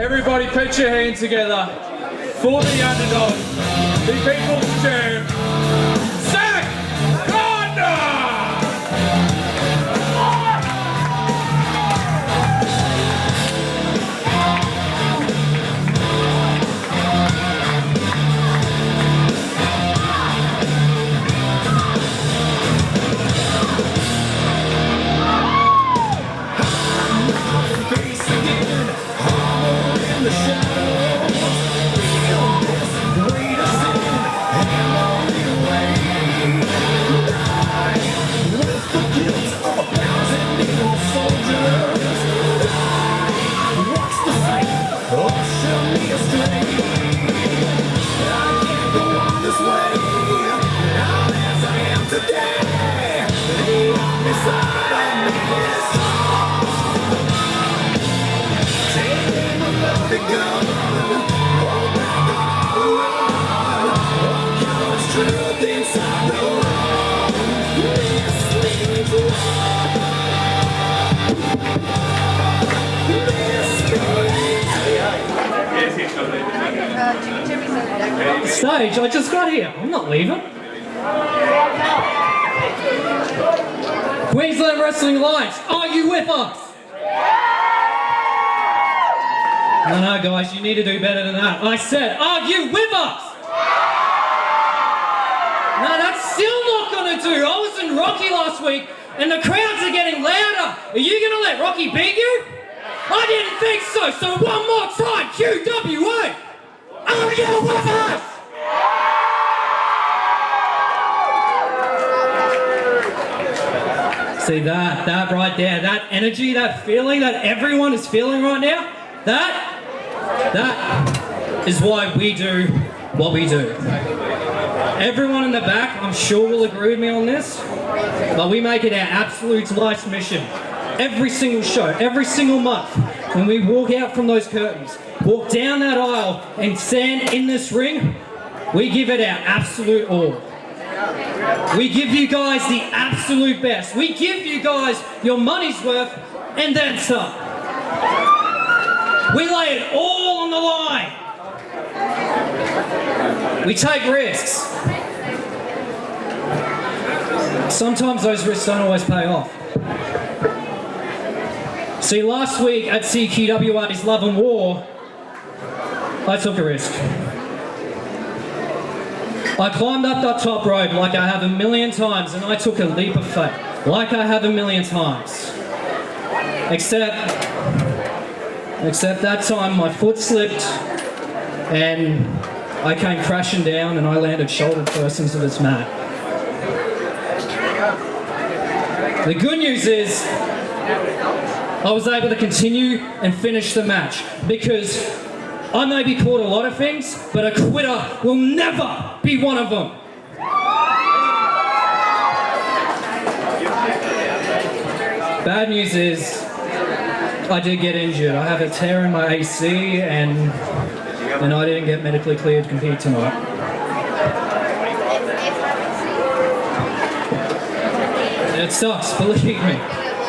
Everybody put your hands together for the underdog, the people's champ, Zakk Gardner! Stage, I just got here. I'm not leaving. Queensland Wrestling Alliance, are you with us? No, guys, you need to do better than that. I said, are you with us? No, that's still not gonna do. I was in Rocky last week and the crowds are getting louder. Are you gonna let Rocky beat you? I didn't think so, so one more time, QWA! Are you with us? See that right there, that energy, that feeling that everyone is feeling right now, that is why we do what we do. Everyone in the back, I'm sure will agree with me on this, but we make it our absolute life's mission. Every single show, every single month, when we walk out from those curtains, walk down that aisle and stand in this ring, we give it our absolute all. We give you guys the absolute best. We give you guys your money's worth and then some. We lay it all on the line. We take risks. Sometimes those risks don't always pay off. See, last week at QWA's Love and War, I took a risk. I climbed up that top rope like I have a million times and I took a leap of faith, like I have a million times. Except that time my foot slipped and I came crashing down and I landed shoulder first into this mat. The good news is I was able to continue and finish the match because I may be called a lot of things, but a quitter will never be one of them. Bad news is I did get injured. I have a tear in my AC and I didn't get medically cleared to compete tonight. It sucks, believe me.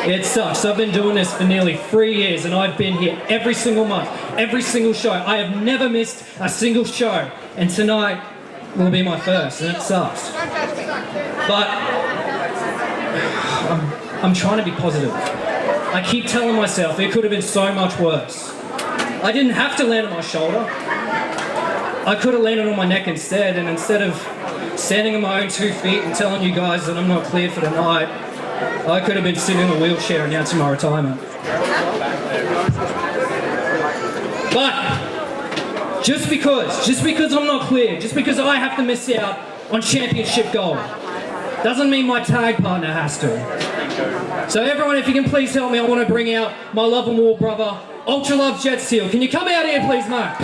It sucks. I've been doing this for nearly 3 years and I've been here every single month, every single show. I have never missed a single show and tonight will be my first and it sucks. But I'm trying to be positive. I keep telling myself it could have been so much worse. I didn't have to land on my shoulder. I could have landed on my neck instead, and instead of standing on my own 2 feet and telling you guys that I'm not cleared for the night, I could have been sitting in a wheelchair announcing my retirement. But just because I'm not clear, just because I have to miss out on championship gold, doesn't mean my tag partner has to. So everyone, if you can please help me, I want to bring out my Love and War brother, Ultra Love Jet Steel. Can you come out here, please, mate?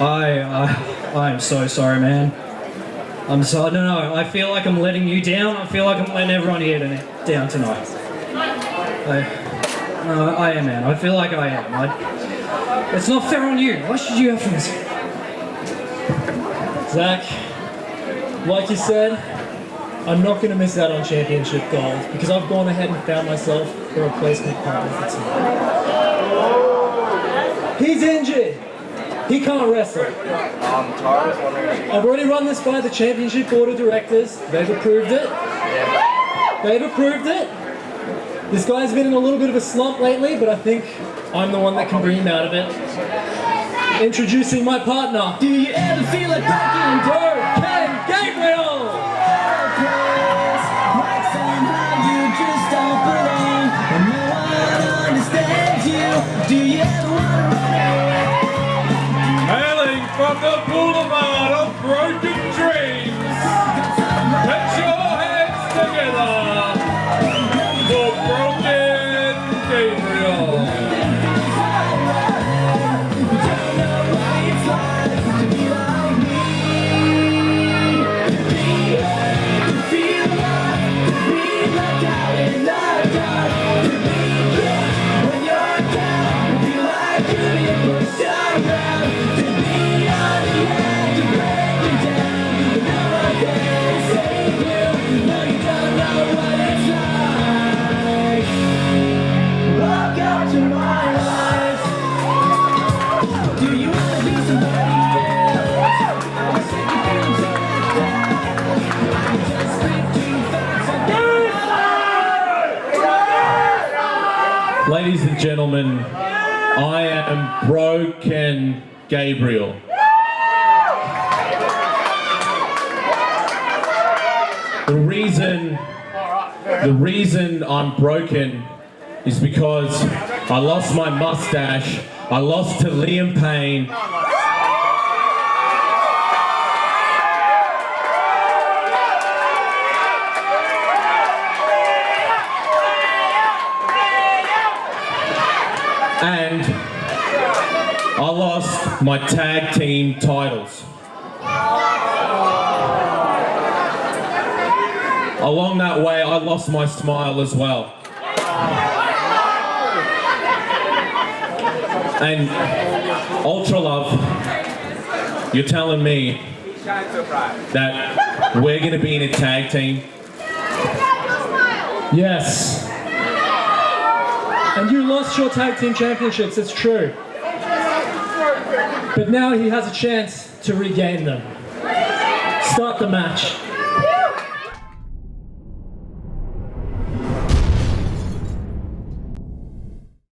I am so sorry, man. I'm so, no, I feel like I'm letting you down. I feel like I'm letting everyone here down tonight. I am, man. I feel like I am. It's not fair on you. Why should you have things? Zach, like you said, I'm not going to miss out on championship gold because I've gone ahead and found myself a replacement partner for tonight. He's injured. He can't wrestle. I've already run this by the championship board of directors. They've approved it. They've approved it. This guy's been in a little bit of a slump lately, but I think I'm the one that can bring him out of it. Introducing my partner. Do you ever feel like breaking through? Ken Gabriel! Like somehow you just don't belong, and no one understands you. Do you ever want to run away? Hailing from the boulevard of broken dreams, put your hands together for Broken Gabriel. Ladies and gentlemen, I am Broken Gabriel. The reason I'm broken is because I lost my mustache, I lost to Liam Payne, and I lost my tag team titles. Along that way, I lost my smile as well. And Ultra Love, you're telling me that we're going to be in a tag team? Yes. And you lost your tag team championships, it's true. But now he has a chance to regain them. Start the match.